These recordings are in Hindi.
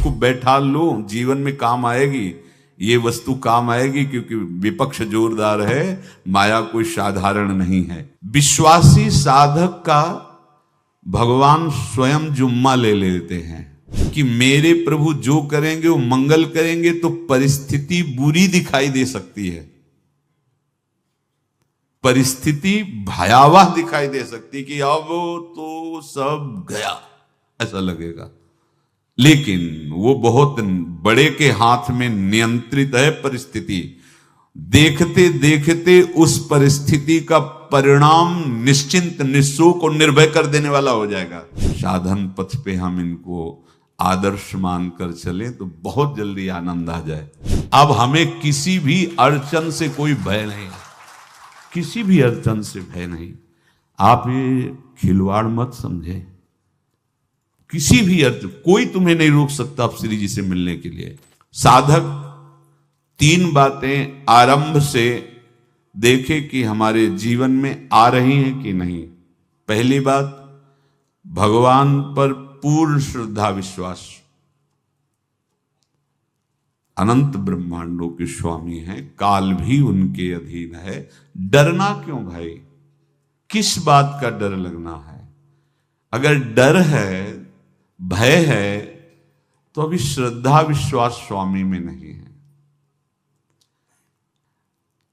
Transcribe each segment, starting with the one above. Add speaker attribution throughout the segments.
Speaker 1: इसको बैठा लो, जीवन में काम आएगी, ये वस्तु काम आएगी, क्योंकि विपक्ष जोरदार है, माया कोई साधारण नहीं है। विश्वासी साधक का भगवान स्वयं जुम्मा ले लेते हैं कि मेरे प्रभु जो करेंगे वो मंगल करेंगे। तो परिस्थिति बुरी दिखाई दे सकती है, परिस्थिति भयावह दिखाई दे सकती कि अब तो सब गया, ऐसा लगेगा, लेकिन वो बहुत बड़े के हाथ में नियंत्रित है परिस्थिति। देखते देखते उस परिस्थिति का परिणाम निश्चिंत, निःशोक और निर्भय कर देने वाला हो जाएगा। साधन पथ पे हम इनको आदर्श मानकर चले तो बहुत जल्दी आनंद आ जाए। अब हमें किसी भी अड़चन से कोई भय नहीं, किसी भी अड़चन से भय नहीं। आप ये खिलवाड़ मत समझे, किसी भी अर्थ कोई तुम्हें नहीं रोक सकता आप श्री जी से मिलने के लिए। साधक 3 बातें आरंभ से देखे कि हमारे जीवन में आ रही हैं कि नहीं। पहली बात, भगवान पर पूर्ण श्रद्धा विश्वास। अनंत ब्रह्मांडों के स्वामी हैं, काल भी उनके अधीन है। डरना क्यों भाई, किस बात का डर लगना है? अगर डर है, भय है, तो अभी श्रद्धा विश्वास स्वामी में नहीं है।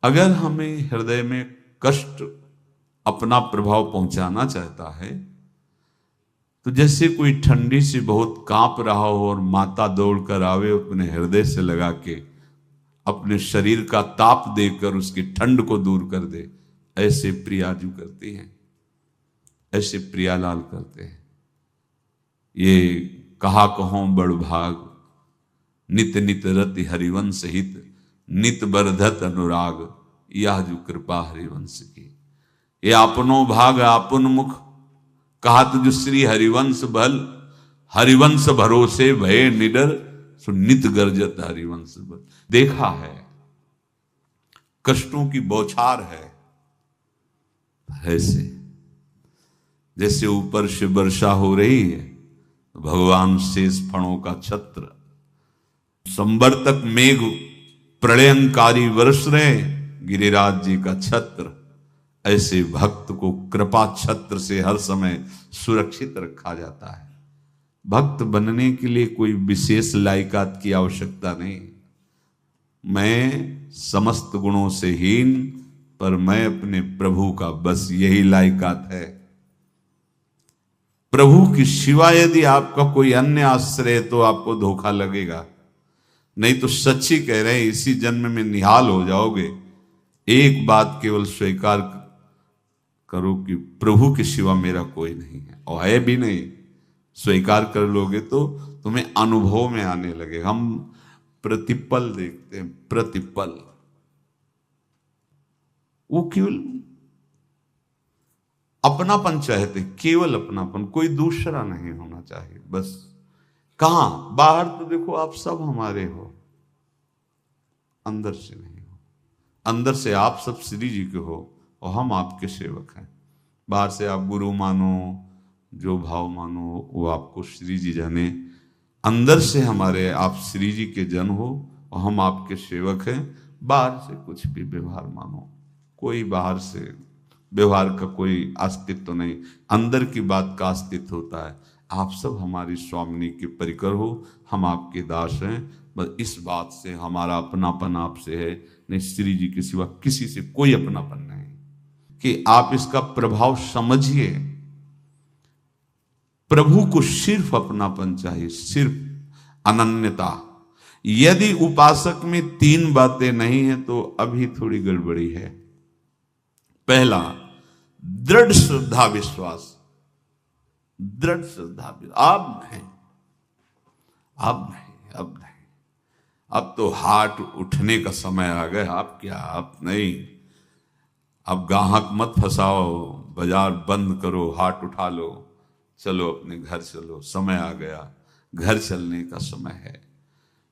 Speaker 1: अगर हमें हृदय में कष्ट अपना प्रभाव पहुंचाना चाहता है, तो जैसे कोई ठंडी से बहुत कांप रहा हो और माता दौड़कर आवे, अपने हृदय से लगा के अपने शरीर का ताप देकर उसकी ठंड को दूर कर दे, ऐसे प्रियाजू करती हैं, ऐसे प्रियालाल करते हैं। ये कहा कहो बड़ भाग, नित नित रति हरिवंश हित, नित बरधत अनुराग, यह जो कृपा हरिवंश की। ये आपनो भाग आपन मुख, कहा तुझ श्री हरिवंश बल, हरिवंश भरोसे भय निडर, सो नित गर्जत हरिवंश बल। देखा है, कष्टों की बौछार है, ऐसे जैसे ऊपर से वर्षा हो रही है, भगवान शेष फणों का छत्र, संवर्तक मेघ प्रलयंकारी वर्ष रहे, गिरिराज जी का छत्र। ऐसे भक्त को कृपा छत्र से हर समय सुरक्षित रखा जाता है। भक्त बनने के लिए कोई विशेष लायकात की आवश्यकता नहीं। मैं समस्त गुणों से हीन, पर मैं अपने प्रभु का, बस यही लायकात है। प्रभु की सिवा यदि आपका कोई अन्य आश्रय है तो आपको धोखा लगेगा, नहीं तो सच्ची कह रहे हैं, इसी जन्म में निहाल हो जाओगे। एक बात केवल स्वीकार करो कि प्रभु के सिवा मेरा कोई नहीं है, और है भी नहीं। स्वीकार कर लोगे तो तुम्हें अनुभव में आने लगे। हम प्रतिपल देखते हैं, प्रतिपल, वो केवल अपनापन चाहते, केवल अपनापन, कोई दूसरा नहीं होना चाहिए। बस कहां बाहर तो देखो आप सब हमारे हो, अंदर से नहीं हो। अंदर से आप सब श्री जी के हो और हम आपके सेवक हैं। बाहर से आप गुरु मानो, जो भाव मानो, वो आपको श्री जी जाने। अंदर से हमारे आप श्री जी के जन हो और हम आपके सेवक हैं। बाहर से कुछ भी व्यवहार मानो, कोई बाहर से व्यवहार का कोई अस्तित्व नहीं, अंदर की बात का अस्तित्व होता है। आप सब हमारी स्वामिनी के परिकर हो, हम आपके दास हैं। बस इस बात से हमारा अपनापन आपसे है, नहीं श्री जी के सिवा किसी से कोई अपनापन नहीं। कि आप इसका प्रभाव समझिए। प्रभु को सिर्फ अपनापन चाहिए, सिर्फ अनन्यता। यदि उपासक में 3 बातें नहीं है तो अभी थोड़ी गड़बड़ी है। पहला, दृढ़ श्रद्धा विश्वास। दृढ़ श्रद्धा, अब नहीं, अब नहीं, अब नहीं, अब तो हाथ उठने का समय आ गया। अब क्या, अब नहीं, अब गाहक मत फंसाओ, बाजार बंद करो, हाथ उठा लो, चलो अपने घर चलो, समय आ गया, घर चलने का समय है।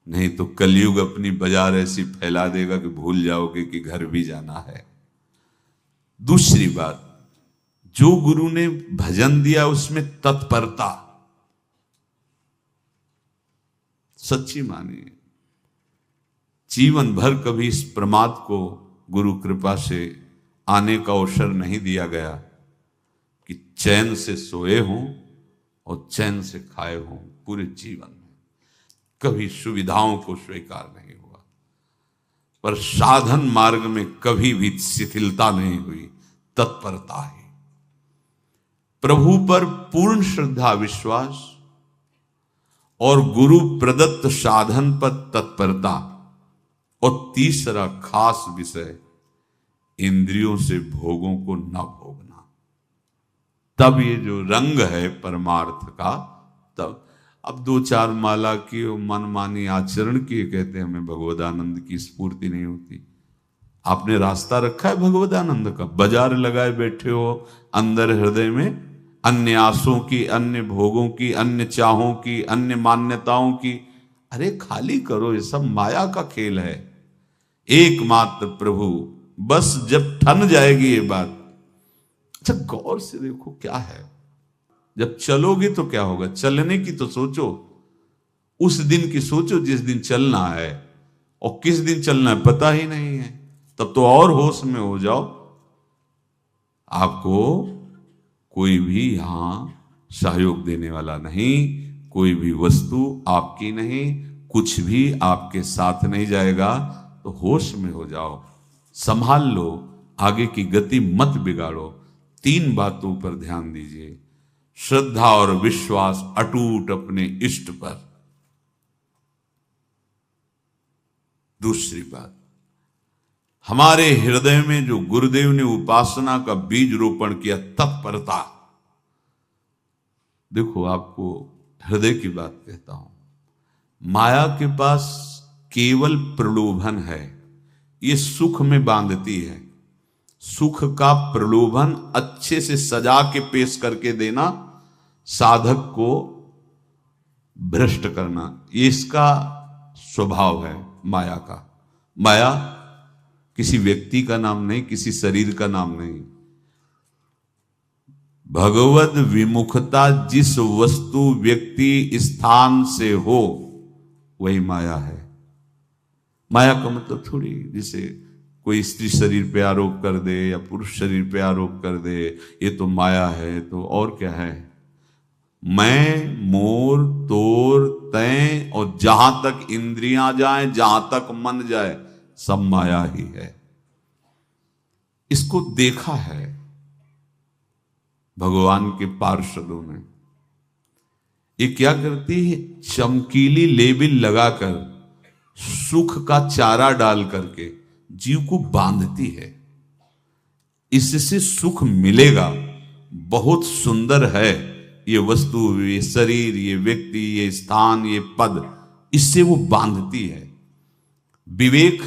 Speaker 1: नहीं तो कलयुग अपनी बाजार ऐसी फैला देगा कि भूल जाओगे कि घर भी जाना है। दूसरी बात, जो गुरु ने भजन दिया उसमें तत्परता। सच्ची मानिए। जीवन भर कभी इस प्रमाद को गुरु कृपा से आने का अवसर नहीं दिया गया कि चैन से सोए हों और चैन से खाए हों। पूरे जीवन में कभी सुविधाओं को स्वीकार नहीं हुआ, पर साधन मार्ग में कभी भी शिथिलता नहीं हुई, तत्परता ही। प्रभु पर पूर्ण श्रद्धा विश्वास और गुरु प्रदत्त साधन पर तत्परता, और तीसरा खास विषय इंद्रियों से भोगों को न भोगना। तब ये जो रंग है परमार्थ का, तब अब 2-4 माला की और मनमानी आचरण की कहते हैं हमें भगवदानंद की स्फूर्ति नहीं होती। आपने रास्ता रखा है भगवदानंद का, बाजार लगाए बैठे हो अंदर हृदय में अन्य आसों की, अन्य भोगों की, अन्य चाहों की, अन्य मान्यताओं की। अरे खाली करो, ये सब माया का खेल है। एकमात्र प्रभु, बस जब ठन जाएगी ये बात। अच्छा गौर से देखो क्या है, जब चलोगे तो क्या होगा, चलने की तो सोचो, उस दिन की सोचो जिस दिन चलना है, और किस दिन चलना है पता ही नहीं है, तब तो और होश में हो जाओ। आपको कोई भी यहां सहयोग देने वाला नहीं, कोई भी वस्तु आपकी नहीं, कुछ भी आपके साथ नहीं जाएगा। तो होश में हो जाओ, संभाल लो, आगे की गति मत बिगाड़ो। 3 बातों पर ध्यान दीजिए, श्रद्धा और विश्वास अटूट अपने इष्ट पर। दूसरी बात, हमारे हृदय में जो गुरुदेव ने उपासना का बीज रोपण किया, तत्परता। देखो आपको हृदय की बात कहता हूं, माया के पास केवल प्रलोभन है, ये सुख में बांधती है। सुख का प्रलोभन अच्छे से सजा के पेश करके देना, साधक को भ्रष्ट करना, ये इसका स्वभाव है माया का। माया किसी व्यक्ति का नाम नहीं, किसी शरीर का नाम नहीं। भगवत विमुखता जिस वस्तु व्यक्ति स्थान से हो वही माया है। माया का मतलब थोड़ी जैसे कोई स्त्री शरीर पे आरोप कर दे या पुरुष शरीर पे आरोप कर दे, ये तो माया है, तो और क्या है। मैं, मोर, तोर, तय और जहां तक इंद्रियां जाएं, जहां तक मन जाए, सब माया ही है। इसको देखा है भगवान के पार्षदों ने। ये क्या करती है, चमकीली लेबिल लगाकर, सुख का चारा डाल करके जीव को बांधती है। इससे सुख मिलेगा, बहुत सुंदर है ये वस्तु, ये शरीर, ये व्यक्ति, ये स्थान, ये पद, इससे वो बांधती है। विवेक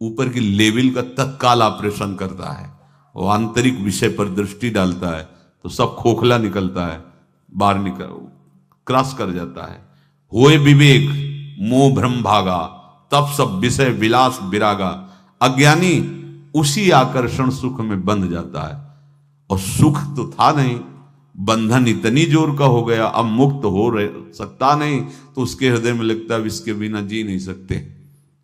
Speaker 1: ऊपर की लेवल का तत्काल ऑपरेशन करता है, वो आंतरिक विषय पर दृष्टि डालता है तो सब खोखला निकलता है, बाहर निकल क्रॉस कर जाता है। होए विवेक मोह भ्रम भागा, तब सब विषय विलास विरागा। अज्ञानी उसी आकर्षण सुख में बंध जाता है, और सुख तो था नहीं, बंधन इतनी जोर का हो गया, अब मुक्त हो सकता नहीं, तो उसके हृदय में लगता है इसके बिना जी नहीं सकते,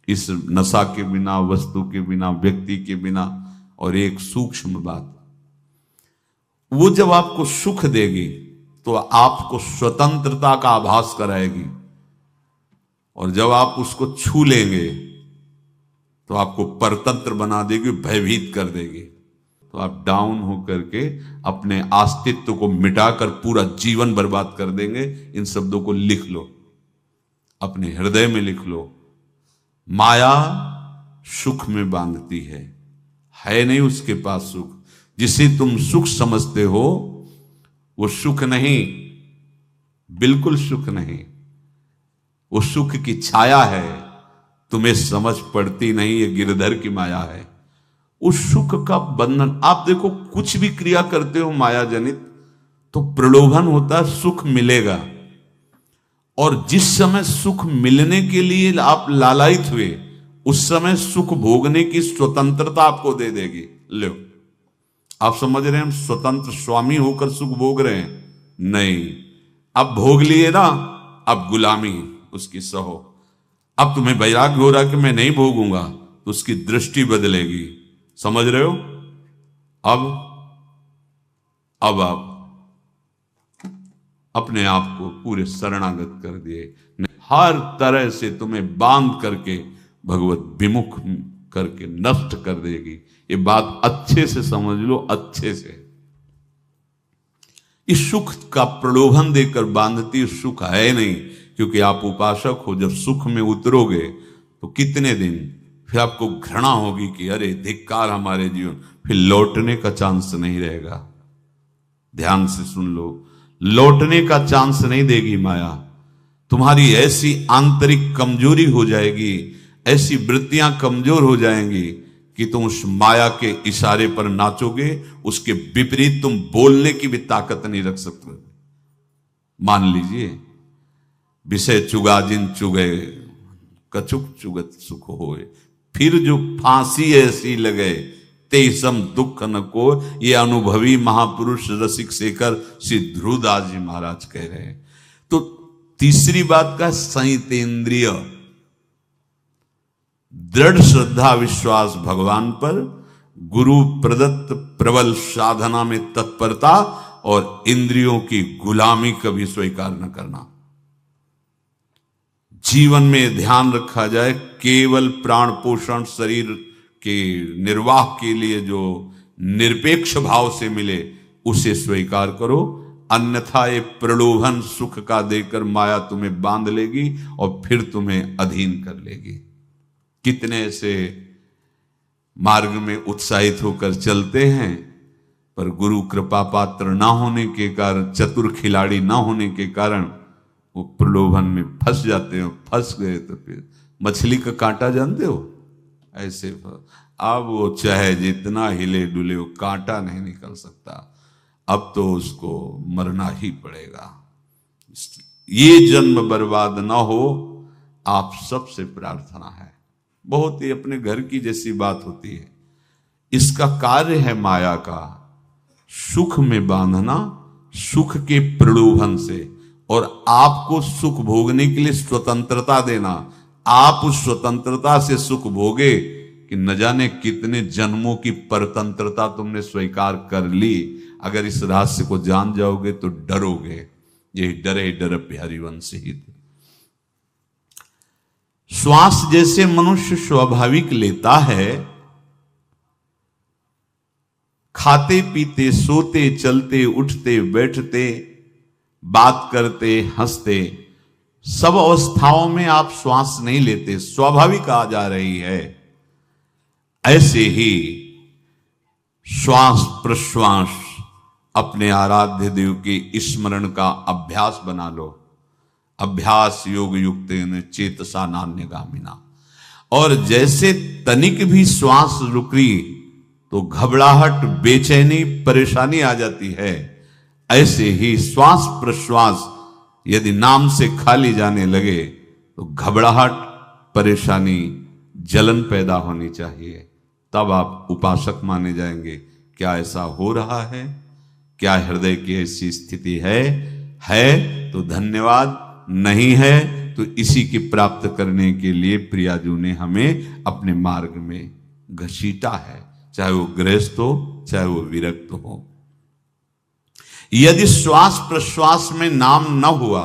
Speaker 1: इस नशा के बिना, वस्तु के बिना, व्यक्ति के बिना। और एक सूक्ष्म बात, वो जब आपको सुख देगी तो आपको स्वतंत्रता का आभास कराएगी, और जब आप उसको छू लेंगे तो आपको परतंत्र बना देगी, भयभीत कर देगी। तो आप डाउन होकर के अपने अस्तित्व को मिटाकर पूरा जीवन बर्बाद कर देंगे। इन शब्दों को लिख लो, अपने हृदय में लिख लो। माया सुख में बांधती है नहीं उसके पास सुख। जिसे तुम सुख समझते हो वो सुख नहीं, बिल्कुल सुख नहीं, वो सुख की छाया है, तुम्हें समझ पड़ती नहीं, ये गिरधर की माया है। उस सुख का बंधन, आप देखो कुछ भी क्रिया करते हो माया जनित तो प्रलोभन होता है, सुख मिलेगा, और जिस समय सुख मिलने के लिए आप लालायित हुए उस समय सुख भोगने की स्वतंत्रता आपको दे देगी। लो, आप समझ रहे हैं हम स्वतंत्र स्वामी होकर सुख भोग रहे हैं? नहीं, अब भोग लिए ना, अब गुलामी, उसकी सहो। अब तुम्हें वैराग्य हो रहा कि मैं नहीं भोगूंगा, तो उसकी दृष्टि बदलेगी। समझ रहे हो? अब आप अपने आप को पूरे शरणागत कर दिए, हर तरह से तुम्हें बांध करके भगवत विमुख करके नष्ट कर देगी। ये बात अच्छे से समझ लो, अच्छे से। इस सुख का प्रलोभन देकर बांधती सुख है नहीं, क्योंकि आप उपासक हो। जब सुख में उतरोगे तो कितने दिन फिर आपको घृणा होगी कि अरे धिक्कार हमारे जीवन, फिर लौटने का चांस नहीं रहेगा। ध्यान से सुन लो, लौटने का चांस नहीं देगी माया। तुम्हारी ऐसी आंतरिक कमजोरी हो जाएगी, ऐसी वृत्तियां कमजोर हो जाएंगी कि तुम उस माया के इशारे पर नाचोगे, उसके विपरीत तुम बोलने की भी ताकत नहीं रख सकते। मान लीजिए, विषय चुगा जिन चुगे, कछुक चुगत सुख होए, फिर जो फांसी ऐसी लगे तेसम दुख न को। ये अनुभवी महापुरुष रसिक शेखर श्री ध्रुवदास जी महाराज कह रहे हैं। तो तीसरी बात का संयतेंद्रिय, दृढ़ श्रद्धा विश्वास भगवान पर, गुरु प्रदत्त प्रबल साधना में तत्परता, और इंद्रियों की गुलामी कभी स्वीकार न करना। जीवन में ध्यान रखा जाए, केवल प्राण पोषण शरीर के निर्वाह के लिए जो निरपेक्ष भाव से मिले उसे स्वीकार करो, अन्यथा ये प्रलोभन सुख का देकर माया तुम्हें बांध लेगी और फिर तुम्हें अधीन कर लेगी। कितने ऐसे मार्ग में उत्साहित होकर चलते हैं, पर गुरु कृपा पात्र ना होने के कारण, चतुर खिलाड़ी ना होने के कारण वो प्रलोभन में फंस जाते हैं। फंस गए तो फिर मछली का कांटा जानते हो, ऐसे अब वो चाहे जितना हिले डुले वो कांटा नहीं निकल सकता, अब तो उसको मरना ही पड़ेगा। ये जन्म बर्बाद ना हो, आप सबसे प्रार्थना है। बहुत ही अपने घर की जैसी बात होती है। इसका कार्य है माया का सुख में बांधना, सुख के प्रलोभन से, और आपको सुख भोगने के लिए स्वतंत्रता देना। आप उस स्वतंत्रता से सुख भोगे कि न जाने कितने जन्मों की परतंत्रता तुमने स्वीकार कर ली। अगर इस रहस्य को जान जाओगे तो डरोगे। ये डरे डर हरिवंश ही। श्वास जैसे मनुष्य स्वाभाविक लेता है, खाते पीते सोते चलते उठते बैठते बात करते हंसते, सब अवस्थाओं में आप श्वास नहीं लेते, स्वाभाविक आ जा रही है। ऐसे ही श्वास प्रश्वास अपने आराध्य देव के स्मरण का अभ्यास बना लो। अभ्यास योग युक्तेन चेतसा नान्यगामिना। और जैसे तनिक भी श्वास रुकी तो घबराहट, बेचैनी, परेशानी आ जाती है, ऐसे ही श्वास प्रश्वास यदि नाम से खाली जाने लगे तो घबराहट, परेशानी, जलन पैदा होनी चाहिए। तब आप उपासक माने जाएंगे। क्या ऐसा हो रहा है? क्या हृदय की ऐसी स्थिति है तो धन्यवाद, नहीं है तो इसी की प्राप्त करने के लिए प्रियाजू ने हमें अपने मार्ग में घसीटा है, चाहे वो गृहस्थ हो चाहे वो विरक्त हो। यदि श्वास प्रश्वास में नाम न हुआ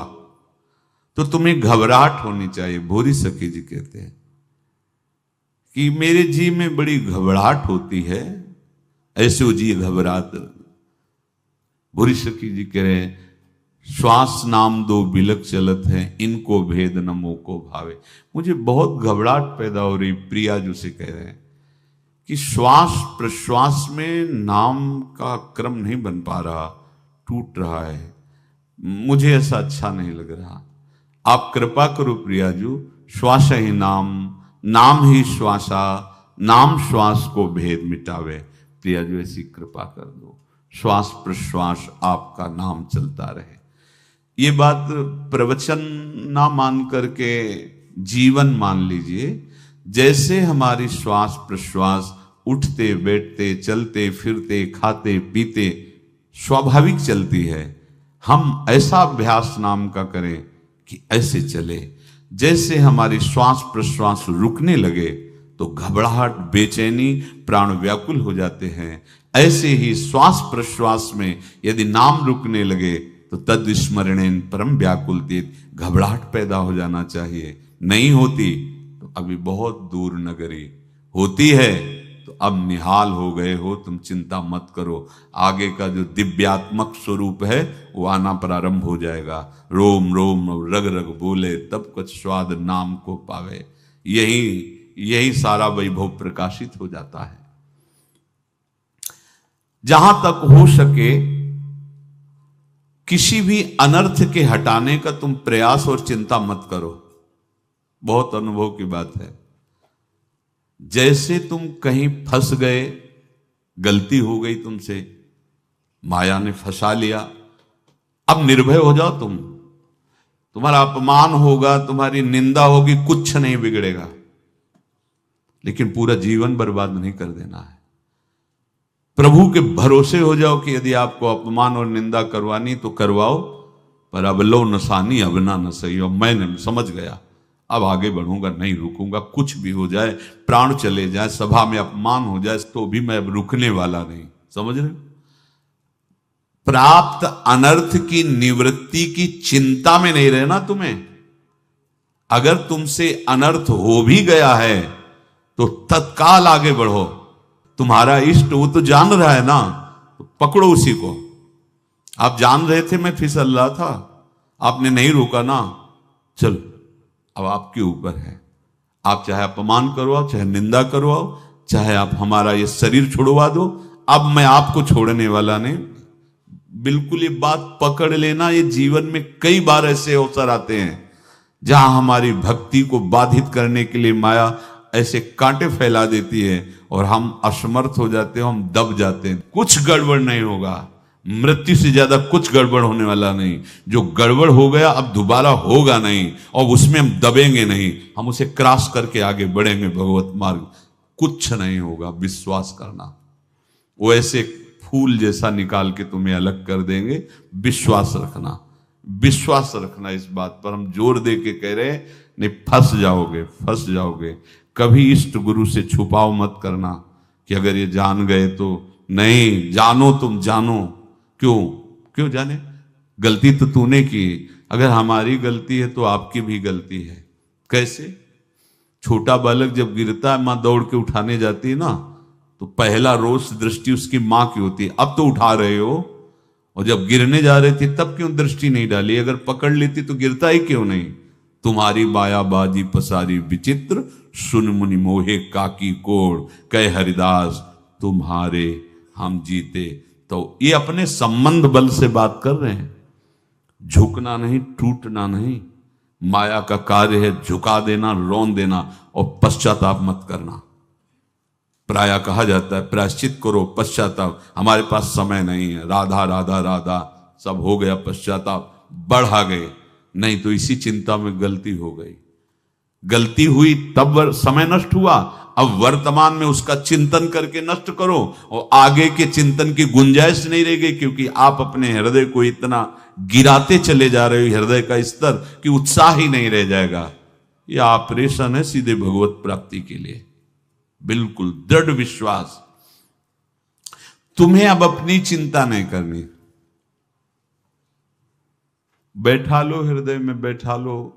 Speaker 1: तो तुम्हें घबराहट होनी चाहिए। भूरी सखी जी कहते हैं कि मेरे जी में बड़ी घबराहट होती है, ऐसे वो जी घबरात। भूरी सखी जी कह रहे हैं, श्वास नाम दो बिलक चलत है, इनको भेद न मोको भावे। मुझे बहुत घबराहट पैदा हो रही। प्रिया जो से कह रहे हैं कि श्वास प्रश्वास में नाम का क्रम नहीं बन पा रहा, टूट रहा है, मुझे ऐसा अच्छा नहीं लग रहा। आप कृपा करो प्रियाजू, श्वास ही नाम, नाम ही श्वासा, नाम श्वास को भेद मिटावे। प्रियाजू ऐसी कृपा कर दो, श्वास प्रश्वास आपका नाम चलता रहे। ये बात प्रवचन ना मान करके जीवन मान लीजिए। जैसे हमारी श्वास प्रश्वास उठते बैठते चलते फिरते खाते पीते स्वाभाविक चलती है, हम ऐसा अभ्यास नाम का करें कि ऐसे चले। जैसे हमारी श्वास प्रश्वास रुकने लगे तो घबराहट, बेचैनी, प्राण व्याकुल हो जाते हैं, ऐसे ही श्वास प्रश्वास में यदि नाम रुकने लगे तो तद स्मरणेन परम व्याकुलतीत, घबराहट पैदा हो जाना चाहिए। नहीं होती तो अभी बहुत दूर नगरी, होती है तो अब निहाल हो गए हो, तुम चिंता मत करो। आगे का जो दिव्यात्मक स्वरूप है वो आना प्रारंभ हो जाएगा। रोम रोम रग रग बोले तब कुछ स्वाद नाम को पावे, यही सारा वैभव प्रकाशित हो जाता है। जहां तक हो सके किसी भी अनर्थ के हटाने का तुम प्रयास और चिंता मत करो। बहुत अनुभव की बात है। जैसे तुम कहीं फंस गए, गलती हो गई तुमसे, माया ने फंसा लिया, अब निर्भय हो जाओ। तुम्हारा अपमान होगा, तुम्हारी निंदा होगी, कुछ नहीं बिगड़ेगा, लेकिन पूरा जीवन बर्बाद नहीं कर देना है। प्रभु के भरोसे हो जाओ कि यदि आपको अपमान और निंदा करवानी तो करवाओ, पर अब लो नसानी अब ना न सही। और मैंने समझ गया, अब आगे बढ़ूंगा, नहीं रुकूंगा। कुछ भी हो जाए, प्राण चले जाए, सभा में अपमान हो जाए, तो भी मैं अब रुकने वाला नहीं। समझ रहे? प्राप्त अनर्थ की निवृत्ति की चिंता में नहीं रहना तुम्हें। अगर तुमसे अनर्थ हो भी गया है तो तत्काल आगे बढ़ो। तुम्हारा इष्ट वो तो जान रहा है ना, तो पकड़ो उसी को। आप जान रहे थे मैं फिसल रहा था, आपने नहीं रोका ना, चलो अब आपके ऊपर है। आप चाहे अपमान करवाओ, चाहे निंदा करवाओ, चाहे आप हमारा ये शरीर छुड़वा दो, अब मैं आपको छोड़ने वाला नहीं। बिल्कुल ये बात पकड़ लेना। ये जीवन में कई बार ऐसे अवसर आते हैं जहां हमारी भक्ति को बाधित करने के लिए माया ऐसे कांटे फैला देती है और हम असमर्थ हो जाते हैं, हम दब जाते हैं। कुछ गड़बड़ नहीं होगा, मृत्यु से ज्यादा कुछ गड़बड़ होने वाला नहीं। जो गड़बड़ हो गया अब दोबारा होगा नहीं, और उसमें हम दबेंगे नहीं, हम उसे क्रॉस करके आगे बढ़ेंगे भगवत मार्ग। कुछ नहीं होगा, विश्वास करना। वो ऐसे फूल जैसा निकाल के तुम्हें अलग कर देंगे। विश्वास रखना, विश्वास रखना। इस बात पर हम जोर दे के कह रहे हैं, नहीं फंस जाओगे, फंस जाओगे। कभी इष्ट गुरु से छुपाओ मत करना कि अगर ये जान गए तो। नहीं, जानो, तुम जानो। क्यों जाने? गलती तो तूने की। अगर हमारी गलती है तो आपकी भी गलती है। कैसे? छोटा बालक जब गिरता है, मां दौड़ के उठाने जाती है ना, तो पहला रोष दृष्टि उसकी मां की होती है। अब तो उठा रहे हो, और जब गिरने जा रहे थे तब क्यों दृष्टि नहीं डाली? अगर पकड़ लेती तो गिरता ही क्यों नहीं? तुम्हारी मायाबाजी पसारी विचित्र, सुन मुनि मोहे काकी कोड़, कह हरिदास तुम्हारे हम जीते। तो ये अपने संबंध बल से बात कर रहे हैं। झुकना नहीं, टूटना नहीं। माया का कार्य है झुका देना, रौन देना, और पश्चाताप मत करना। प्राय कहा जाता है प्रायश्चित करो, पश्चाताप। हमारे पास समय नहीं है। राधा राधा राधा सब हो गया, पश्चाताप बढ़ा गए। नहीं तो इसी चिंता में गलती हो गई। गलती हुई तब समय नष्ट हुआ, अब वर्तमान में उसका चिंतन करके नष्ट करो, और आगे के चिंतन की गुंजाइश नहीं रह गई, क्योंकि आप अपने हृदय को इतना गिराते चले जा रहे हो, हृदय का स्तर, कि उत्साह ही नहीं रह जाएगा। यह ऑपरेशन है सीधे भगवत प्राप्ति के लिए। बिल्कुल दृढ़ विश्वास। तुम्हें अब अपनी चिंता नहीं करनी। बैठा लो, हृदय में बैठा लो।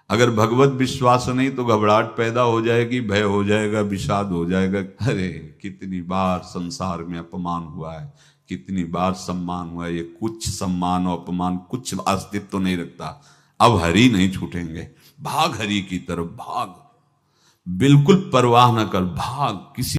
Speaker 1: अगर भगवत विश्वास नहीं तो घबराहट पैदा हो जाएगी, भय हो जाएगा, विषाद हो जाएगा। अरे कितनी बार संसार में अपमान हुआ है, कितनी बार सम्मान हुआ है। ये कुछ सम्मान और अपमान कुछ अस्तित्व तो नहीं रखता। अब हरि नहीं छूटेंगे। भाग हरि की तरफ, भाग। बिल्कुल परवाह न कर, भाग। किसी